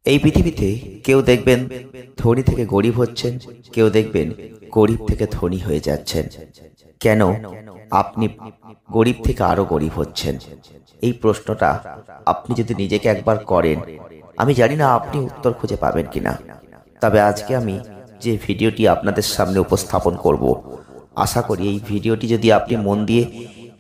এই পৃথিবীতে কেউ দেখবেন ধনী থেকে গরিব হচ্ছেন, কেউ দেখবেন গরিব থেকে ধনী হয়ে যাচ্ছেন। কেন আপনি গরিব থেকে আরো গরিব হচ্ছেন? এই প্রশ্নটা আপনি যদি নিজেকে একবার করেন, আমি জানি না আপনি উত্তর খুঁজে পাবেন কিনা। তবে আজকে আমি যে ভিডিওটি আপনাদের সামনে উপস্থাপন করব, আশা করি এই ভিডিওটি যদি আপনি মন দিয়ে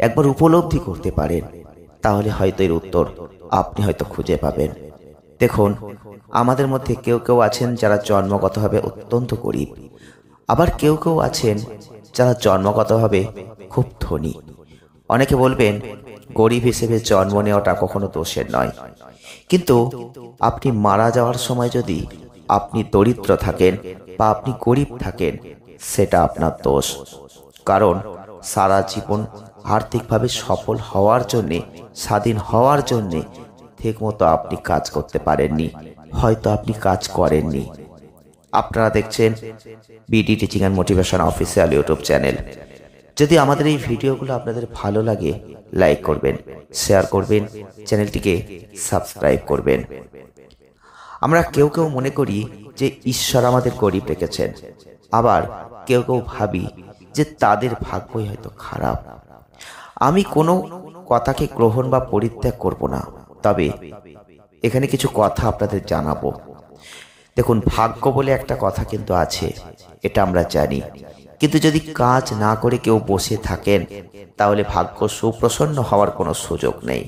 একবার উপলব্ধি করতে পারেন, তাহলে হয়তো এর উত্তর আপনি হয়তো খুঁজে পাবেন। দেখুন, আমাদের মধ্যে কেউ কেউ আছেন যারা জন্মগতভাবে অত্যন্ত গরিব, আবার কেউ কেউ আছেন যারা জন্মগতভাবে খুব ধনী। অনেকে বলবেন গরিব হিসেবে জন্ম নেওয়াটা কখনো দোষের নয়, কিন্তু আপনি মারা যাওয়ার সময় যদি আপনি দরিদ্র থাকেন বা আপনি গরিব থাকেন, সেটা আপনার দোষ। কারণ সারা জীবন আর্থিকভাবে সফল হওয়ার জন্যে, স্বাধীন হওয়ার জন্যে ঠিকমতো আপনি কাজ করতে পারেননি, হয়তো আপনি কাজ করেননি। আপনারা দেখছেন BD teaching and motivation official YouTube channel. যদি আমাদের এই ভিডিওগুলো আপনাদের ভালো লাগে, লাইক করবেন, শেয়ার করবেন, চ্যানেলটিকে সাবস্ক্রাইব করবেন। আমরা কেউ কেউ মনে করি যে ঈশ্বর আমাদের গরিব রেখেছেন, আবার কেউ কেউ ভাবি যে তাদের ভাগ্যই হয়তো খারাপ। আমি কোনো কথাকে গ্রহণ বা পরিত্যাগ করব না, তবে এখানে কিছু কথা আপনাদের জানাবো। দেখুন, ভাগ্য বলে একটা কথা কিন্তু আছে, এটা আমরা জানি, কিন্তু যদি কাজ না করে কেউ বসে থাকেন, তাহলে ভাগ্য সুপ্রসন্ন হওয়ার কোনো সুযোগ নেই।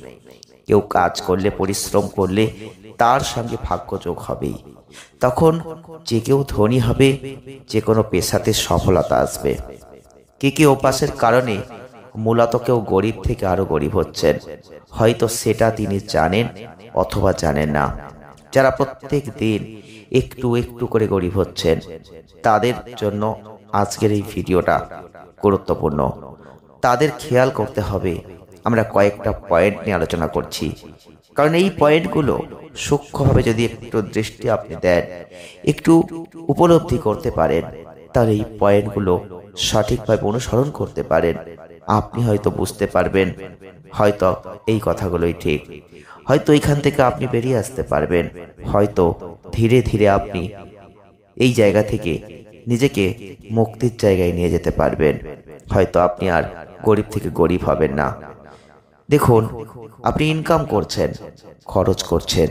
কেউ কাজ করলে, পরিশ্রম করলে তার সঙ্গে ভাগ্য যোগ হবেই। তখন যে কেউ ধনী হবে, যে কোনো পেশাতে সফলতা আসবে। কি অভ্যাসের কারণে মূলত কেউ গরিব থেকে আরো গরিব হচ্ছেন, হয়তো সেটা তিনি জানেন অথবা জানেন না। যারা প্রত্যেক দিন একটু একটু করে গরিব হচ্ছেন, তাদের জন্য আজকের এই ভিডিওটা গুরুত্বপূর্ণ। তাদের খেয়াল করতে হবে। আমরা কয়েকটা পয়েন্ট নিয়ে আলোচনা করছি, কারণ এই পয়েন্টগুলো সূক্ষ্মভাবে যদি একটু দৃষ্টি আপনি দেন, একটু উপলব্ধি করতে পারেন, তাহলে এই পয়েন্টগুলো সঠিকভাবে অনুসরণ করতে পারেন, আপনি হয়তো বুঝতে পারবেন হয়তো এই কথাগুলোই ঠিক, হয়তো এখান থেকে আপনি বেরিয়ে আসতে পারবেন, হয়তো ধীরে ধীরে আপনি এই জায়গা থেকে নিজেকে মুক্তির জায়গায় নিয়ে যেতে পারবেন, হয়তো আপনি আর গরিব থেকে গরিব হবেন না। দেখুন, আপনি ইনকাম করছেন, খরচ করছেন,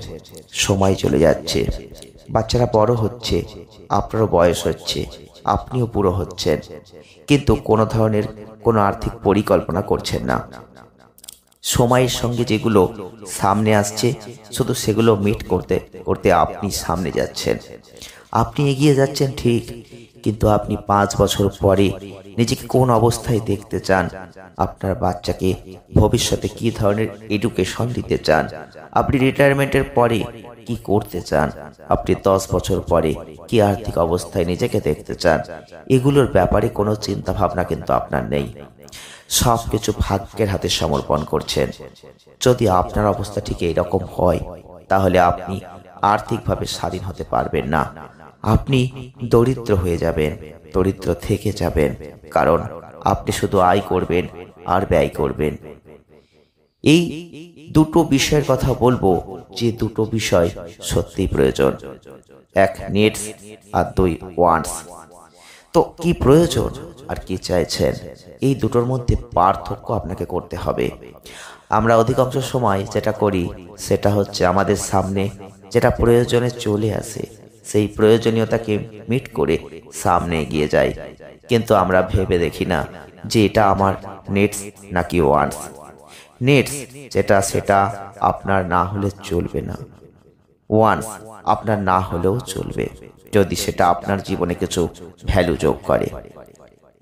সময় চলে যাচ্ছে, বাচ্চারা বড় হচ্ছে, আপনারও বয়স হচ্ছে, আপনিও বুড়ো হচ্ছেন, কিন্তু কোনো ধরনের কোনো আর্থিক পরিকল্পনা করছেন না। সময়ের সঙ্গে যেগুলো সামনে আসছে, শুধু সেগুলো মিট করতে করতে আপনি সামনে যাচ্ছেন। আপনি এগিয়ে যাচ্ছেন ঠিক, কিন্তু আপনি 5 বছর পরে নিজেকে কোন অবস্থায় দেখতে চান, আপনার বাচ্চাকে ভবিষ্যতে কি ধরনের এডুকেশন দিতে চান, আপনি রিটায়ারমেন্টের পরে কি করতে চান, আপনি 10 বছর পরে কি আর্থিক অবস্থায় নিজেকে দেখতে চান, এগুলোর ব্যাপারে কোনো চিন্তা ভাবনা কিন্তু আপনার নেই। সবকিছু ভাগ্যের হাতে সমর্পণ করছেন। যদি আপনার অবস্থা ঠিক এইরকম হয়, তাহলে আপনি আর্থিকভাবে স্বাধীন হতে পারবেন না। আপনি দরিদ্র হয়ে যাবেন, দরিদ্র থেকে যাবেন, কারণ আপনি শুধু আয় করবেন আর ব্যয় করবেন। এই দুটো বিষয়ের কথা বলবো, যে দুটো বিষয় সত্যি প্রয়োজন। এক নিডস আর 2 ওয়ান্টস। তো কি প্রয়োজন আর কি চাইছেন, এই দুটোর মধ্যে পার্থক্য আপনাকে করতে হবে। আমরা অধিকাংশ সময় যেটা করি, সেটা হচ্ছে আমাদের সামনে যেটা প্রয়োজনে চলে আসে, সেই প্রয়োজনীয়তাকে মিট করে সামনে এগিয়ে যাই, কিন্তু আমরা ভেবে দেখি না যে এটা আমার নিডস নাকি ওয়ান্টস। নিডস যেটা, সেটা আপনার না হলে চলবে না। ওয়ান্টস আপনার না হলেও চলবে, যদি সেটা আপনার জীবনে কিছু ভ্যালু যোগ করে।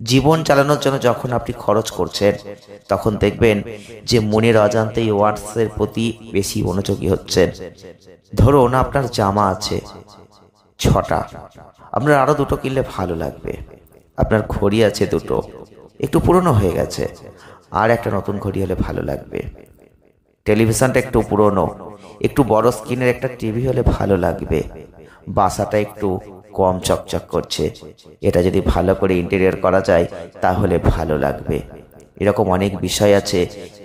জীবন চালানোর জন্য যখন আপনি খরচ করছেন, তখন দেখবেন যে মনের অজান্তেই ওয়ান্টসের প্রতি বেশি মনোযোগী হচ্ছেন। ধরুন আপনার জামা আছে 6টা, আপনার আরো 2টো কিনলে ভালো লাগবে। আপনার ঘড়ি আছে 2টো, একটু পুরনো হয়ে গেছে, আর একটা নতুন ঘড়ি হলে ভালো লাগবে। টেলিভিশনটা একটু পুরনো, একটু বড় স্ক্রিনের একটা টিভি হলে ভালো লাগবে। বাসাটা একটু কম চকচক করছে, এটা যদি ভালো করে ইন্টেরিয়র করা যায় তাহলে ভালো লাগবে। এরকম অনেক বিষয় আছে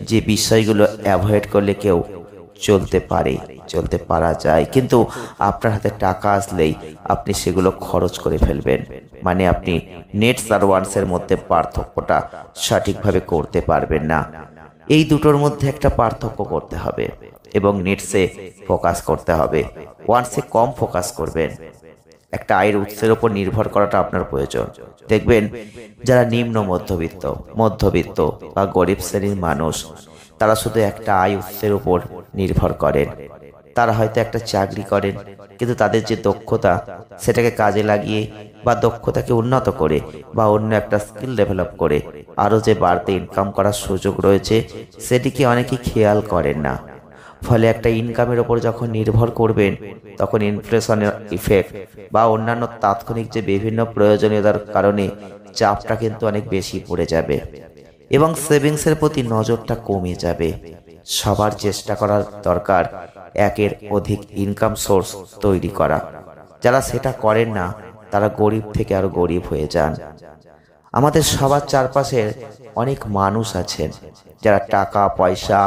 যে বিষয়গুলো অ্যাভয়েড করলে কেউ চলতে পারা যায়, কিন্তু আপনার হাতে টাকা আসলেই আপনি সেগুলো খরচ করে ফেলবেন। মানে আপনি নেটস আর ওয়ান্সের মধ্যে পার্থক্যটা সঠিকভাবে করতে পারবেন না। এই দুটোর মধ্যে একটা পার্থক্য করতে হবে এবং নেটসে ফোকাস করতে হবে, ওয়ান্সে কম ফোকাস করবেন। একটা আয়ের উৎসের উপর নির্ভর করাটা আপনার প্রয়োজন। দেখবেন যারা নিম্ন মধ্যবিত্ত বা গরিব শ্রেণীর মানুষ, তারা শুধু একটা আয় উৎসের উপর নির্ভর করেন। তারা হয়তো একটা চাকরি করেন, কিন্তু তাদের যে দক্ষতা সেটাকে কাজে লাগিয়ে বা দক্ষতাকে উন্নত করে বা অন্য একটা স্কিল ডেভেলপ করে আরও যে বাড়তি ইনকাম করার সুযোগ রয়েছে সেটিকে অনেকেই খেয়াল করেন না। ফলে একটা ইনকামের ওপর যখন নির্ভর করবেন, তখন ইনফ্লেশনের ইফেক্ট বা অন্যান্য তাৎক্ষণিক যে বিভিন্ন প্রয়োজনীয়তার কারণে চাপটা কিন্তু অনেক বেশি পড়ে যাবে এবং সেভিংসের প্রতি নজরটা কমে যাবে। সবার চেষ্টা করার দরকার একের অধিক ইনকাম সোর্স তৈরি করা। যারা সেটা করেন না তারা গরিব থেকে আরো গরিব হয়ে যান। আমাদের সবার চারপাশের অনেক মানুষ আছেন যারা টাকা পয়সা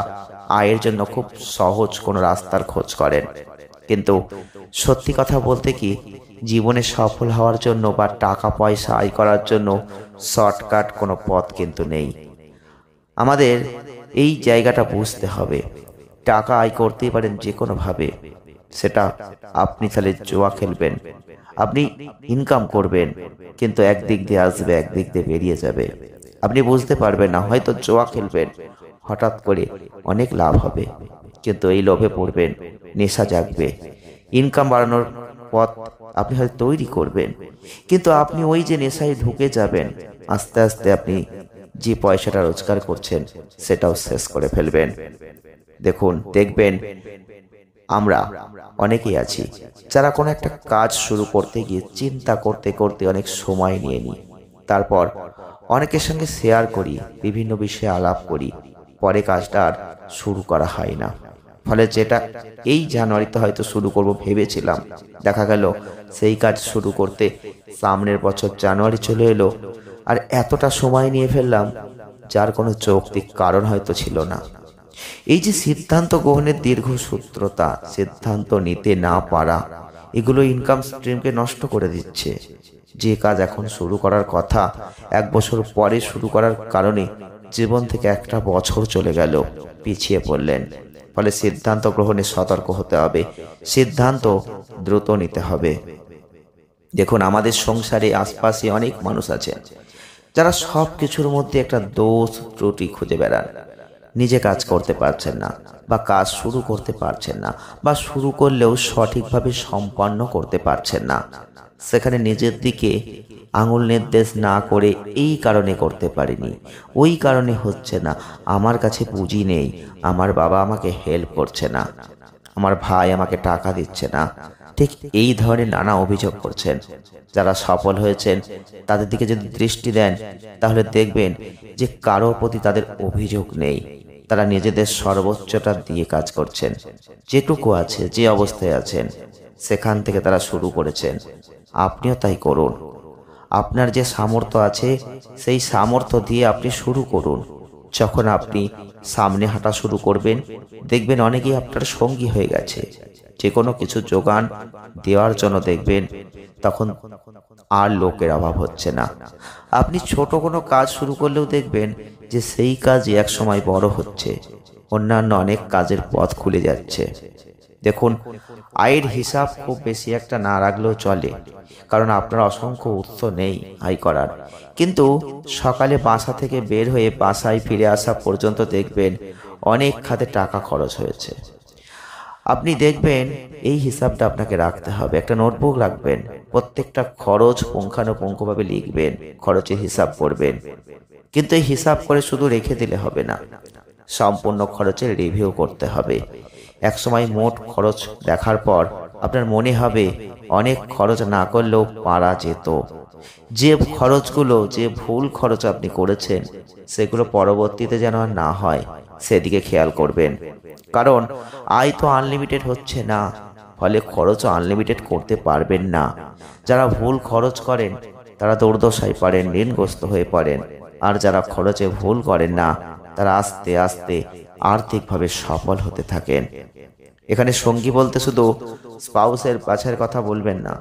আয়ের জন্য খুব সহজ কোনো রাস্তার খোঁজ করেন, কিন্তু সত্যি কথা বলতে কি, জীবনে সফল হওয়ার জন্য বা টাকা পয়সা আয় করার জন্য শর্টকাট কোনো পথ কিন্তু নেই। আমাদের এই জায়গাটা বুঝতে হবে। টাকা আয় করতেই পারেন যে কোনোভাবে, সেটা আপনি তাহলে জুয়া খেলবেন, আপনি ইনকাম করবেন, কিন্তু একদিক দিয়ে আসবে একদিক দিয়ে বেরিয়ে যাবে। আপনি বুঝতে পারবেন না, হয়তো জুয়া খেলবেন, হঠাৎ করে অনেক লাভ হবে, কিন্তু এই লোভে পড়বেন, নেশা জাগবে, ইনকাম বাড়ানোর পথ আপনি হয়তো তৈরি করবেন, কিন্তু আপনি ওই যে নেশায় ঢুকে যাবেন, আস্তে আস্তে আপনি যে পয়সাটা রোজগার করছেন সেটাও শেষ করে ফেলবেন। দেখবেন আমরা অনেকেই আছি যারা কোনো একটা কাজ শুরু করতে গিয়ে চিন্তা করতে করতে অনেক সময় নিয়ে নিই, তারপর অনেকের সঙ্গে শেয়ার করি, বিভিন্ন বিষয়ে আলাপ করি, পরে কাজটা আর শুরু করা হয় না। ফলে যেটা এই জানুয়ারিতে হয়তো শুরু করব ভেবেছিলাম, দেখা গেল সেই কাজ শুরু করতে সামনের বছর জানুয়ারি চলে এলো, আর এতটা সময় নিয়ে ফেললাম যার কোনো যৌক্তিক কারণ হয়তো ছিল না। এই যে সিদ্ধান্ত গ্রহণের দীর্ঘসূত্রতা, সিদ্ধান্ত নিতে না পারা, এগুলো ইনকাম স্ট্রিমকে নষ্ট করে দিচ্ছে। যে কাজ এখন শুরু করার কথা 1 বছর পরে শুরু করার কারণে জীবন থেকে একটা বছর চলে গেল, পিছিয়ে পড়লেন। ফলে সিদ্ধান্ত গ্রহণে সতর্ক হতে হবে, সিদ্ধান্ত দ্রুত নিতে হবে। দেখুন আমাদের সংসারে আশপাশে অনেক মানুষ আছেন যারা সব কিছুর মধ্যে একটা দোষ ত্রুটি খুঁজে বেড়ান। নিজে কাজ করতে পারছেন না বা কাজ শুরু করতে পারছেন না, বা শুরু করলেও সঠিকভাবে সম্পন্ন করতে পারছেন না। সেখানে নিজের দিকে আঙুল নির্দেশ না করে এই কারণে করতে পারিনি, ওই কারণে হচ্ছে না, আমার কাছে পুঁজি নেই, আমার বাবা আমাকে হেল্প করছে না, আমার ভাই আমাকে টাকা দিচ্ছে না, ঠিক এই ধরনের নানা অভিযোগ করছেন। যারা সফল হয়েছেন তাদের দিকে যদি দৃষ্টি দেন তাহলে দেখবেন যে কারোর প্রতি তাদের অভিযোগ নেই। তারা নিজেদের সর্বোচ্চটা দিয়ে কাজ করছেন, যেটুকু আছে, যে অবস্থায় আছেন সেখান থেকে তারা শুরু করেছেন। আপনিও তাই করুন। আপনার যে সামর্থ্য আছে সেই সামর্থ্য দিয়ে আপনি শুরু করুন। যখন আপনি সামনে হাঁটা শুরু করবেন দেখবেন অনেকেই আপনার সঙ্গী হয়ে গেছে, যে কোনো কিছু যোগান দেওয়ার জন্য দেখবেন তখন আর লোকের অভাব হচ্ছে না। আপনি ছোট কোনো কাজ শুরু করলেও দেখবেন যে সেই কাজই এক সময় বড় হচ্ছে, অন্যান্য অনেক কাজের পথ খুলে যাচ্ছে। দেখুন আয়ের হিসাব খুব বেশি একটা না রাখলেও চলে, কারণ আপনার অসংখ্য উৎস নেই আয় করার, কিন্তু সকালে বাসা থেকে বের হয়ে বাসায় ফিরে আসা পর্যন্ত দেখবেন অনেক খাতে টাকা খরচ হয়েছে। আপনি দেখবেন এই হিসাবটা আপনাকে রাখতে হবে। একটা নোটবুক রাখবেন, প্রত্যেকটা খরচ পুঙ্খানুপুঙ্খভাবে লিখবেন, খরচের হিসাব করবেন। কিন্তু এই হিসাব করে শুধু রেখে দিলে হবে না, সম্পূর্ণ খরচের রিভিউ করতে হবে। একসময় মোট খরচ দেখার পর আপনার মনে হবে অনেক খরচ না করলেও পারা যেত। যে খরচগুলো, যে ভুল খরচ আপনি করেছেন সেগুলো পরবর্তীতে যেন আর না হয় সেদিকে খেয়াল করবেন। কারণ আয় তো আনলিমিটেড হচ্ছে না, ফলে খরচও আনলিমিটেড করতে পারবেন না। যারা ভুল খরচ করেন তারা দুর্দশায় পড়েন, ঋণগ্রস্ত হয়ে পড়েন, আর যারা খরচে ভুল করেন না তারা আস্তে আস্তে আর্থিকভাবে সফল হতে থাকেন। এখানে সঙ্গী বলতে শুধু স্পাউসের বাছাইয়ের কথা বলবেন না,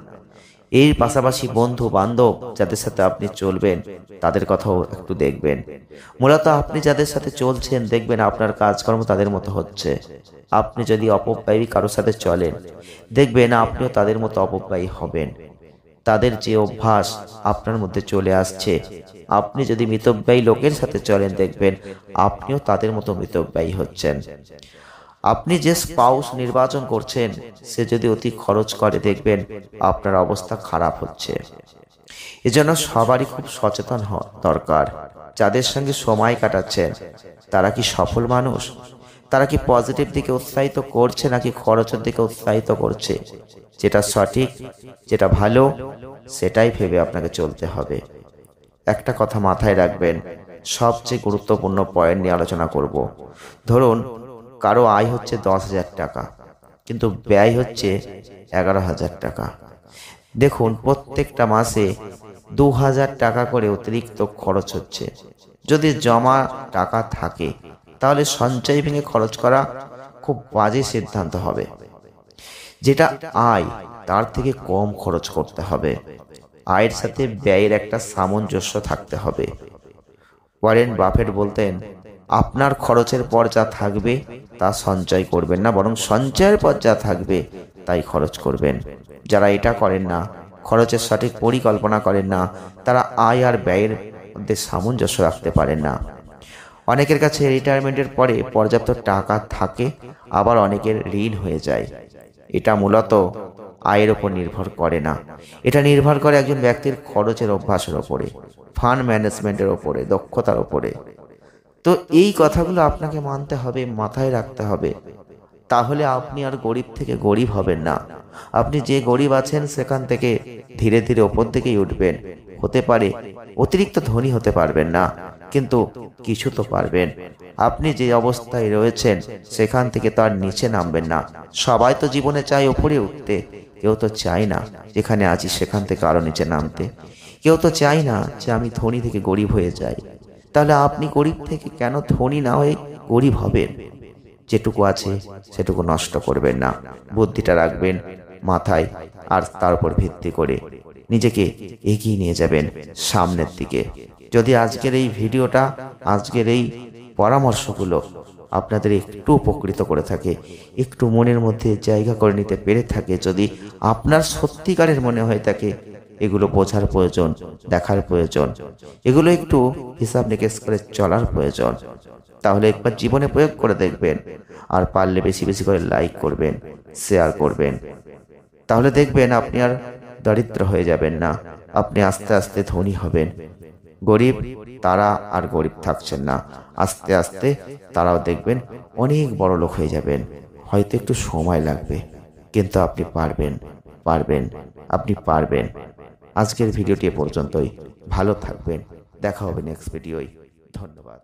এর পাশাপাশি বন্ধু বান্ধব যাদের সাথে আপনি চলবেন তাদের কথাও একটু দেখবেন। মূলত আপনি যাদের সাথে চলছেন দেখবেন আপনার কাজকর্ম তাদের মতো হচ্ছে। আপনি যদি অপব্যয়ী কারোর সাথে চলেন দেখবেন আপনিও তাদের মতো অপব্যয়ী হবেন। তাদের যে অভ্যাস আপনার মধ্যে চলে আসছে, আপনি যদি মিতব্যয়ী লোকের সাথে চলেন দেখবেন আপনিও তাদের মতো মিতব্যয়ী হচ্ছেন। আপনি যে স্পাউস নির্বাচন করছেন সে যদি অতি খরচ করে দেখবেন আপনার অবস্থা খারাপ হচ্ছে। এজন্য সবারই খুব সচেতন হওয়া দরকার। যাদের সঙ্গে সময় কাটাচ্ছেন তারা কি সফল মানুষ? তারা কি পজিটিভ দিকে উৎসাহিত করছে নাকি খরচের দিকে উৎসাহিত করছে? যেটা সঠিক, যেটা ভালো সেটাই ভেবে আপনাকে চলতে হবে। একটা কথা মাথায় রাখবেন, সবচেয়ে গুরুত্বপূর্ণ পয়েন্ট নিয়ে আলোচনা করব। ধরুন কারো আয় হচ্ছে 10,000 টাকা কিন্তু ব্যয় হচ্ছে 11,000 টাকা। দেখুন প্রত্যেকটা মাসে 2,000 টাকা করে অতিরিক্ত খরচ হচ্ছে। যদি জমা টাকা থাকে তাহলে সঞ্চয় ভেঙে খরচ করা খুব বাজে সিদ্ধান্ত হবে। যেটা আয় তার থেকে কম খরচ করতে হবে। আয়ের সাথে ব্যয়ের একটা সামঞ্জস্য থাকতে হবে। ওয়ারেন বাফেট বলতেন, আপনার খরচের পর যা থাকবে তা সঞ্চয় করবেন না, বরং সঞ্চয়ের পর যা থাকবে তাই খরচ করবেন। যারা এটা করেন না, খরচের সঠিক পরিকল্পনা করেন না, তারা আয় আর ব্যয়ের মধ্যে সামঞ্জস্য রাখতে পারেন না। অনেকের কাছে রিটায়ারমেন্টের পরে পর্যাপ্ত টাকা থাকে, আবার অনেকের ঋণ হয়ে যায়। এটা মূলত আয়ের ওপর নির্ভর করে না, এটা নির্ভর করে একজন ব্যক্তির খরচের অভ্যাসের ওপরে, ফান্ড ম্যানেজমেন্টের ওপরে, দক্ষতার ওপরে। তো এই কথাগুলো আপনাকে মানতে হবে, মাথায় রাখতে হবে। তাহলে আপনি আর গরিব থেকে গরিব হবেন না। আপনি যে গরিব আছেন সেখান থেকে ধীরে ধীরে ওপর দিকেই উঠবেন। হতে পারে অতিরিক্ত ধনী হতে পারবেন না, কিন্তু কিছু তো পারবেন। আপনি যে অবস্থায় রয়েছেন সেখান থেকে তার নিচে নামবেন না। সবাই তো জীবনে চায় ওপরে উঠতে, কেউ তো চায় না যেখানে আছি সেখান থেকে আরো নিচে নামতে। কেউ তো চায় না যে আমি ধনী থেকে গরিব হয়ে যাই। তাহলে আপনি গরিব থেকে কেন ধনী না হয়ে গরিব হবেন? যেটুকু আছে সেটুকু নষ্ট করবেন না, বুদ্ধিটা রাখবেন মাথায়, আর তার উপর ভিত্তি করে নিজেকে এগিয়ে নিয়ে যাবেন সামনের দিকে। যদি আজকের এই ভিডিওটা, আজকের এই পরামর্শগুলো আপনাদের একটু উপকৃত করে থাকে, একটু মনের মধ্যে জায়গা করে নিতে পেরে থাকে, যদি আপনার সত্যিকারের মনে হয়ে থাকে এগুলো বোঝার প্রয়োজন, দেখার প্রয়োজন, এগুলো একটু হিসাব নিকেশ করে চলার প্রয়োজন, তাহলে একবার জীবনে প্রয়োগ করে দেখবেন। আর পারলে বেশি বেশি করে লাইক করবেন, শেয়ার করবেন। তাহলে দেখবেন আপনি আর দরিদ্র হয়ে যাবেন না, আপনি আস্তে আস্তে ধনী হবেন। গরিব তারা আর গরিব থাকছেন না, আস্তে আস্তে তারাও দেখবেন অনেক বড় লোক হয়ে যাবেন। হয়তো একটু সময় লাগবে, কিন্তু আপনি পারবেন, পারবেন, আপনি পারবেন। আজকের ভিডিওটি এ পর্যন্তই। ভালো থাকবেন, দেখা হবে নেক্সট ভিডিওয়। ধন্যবাদ।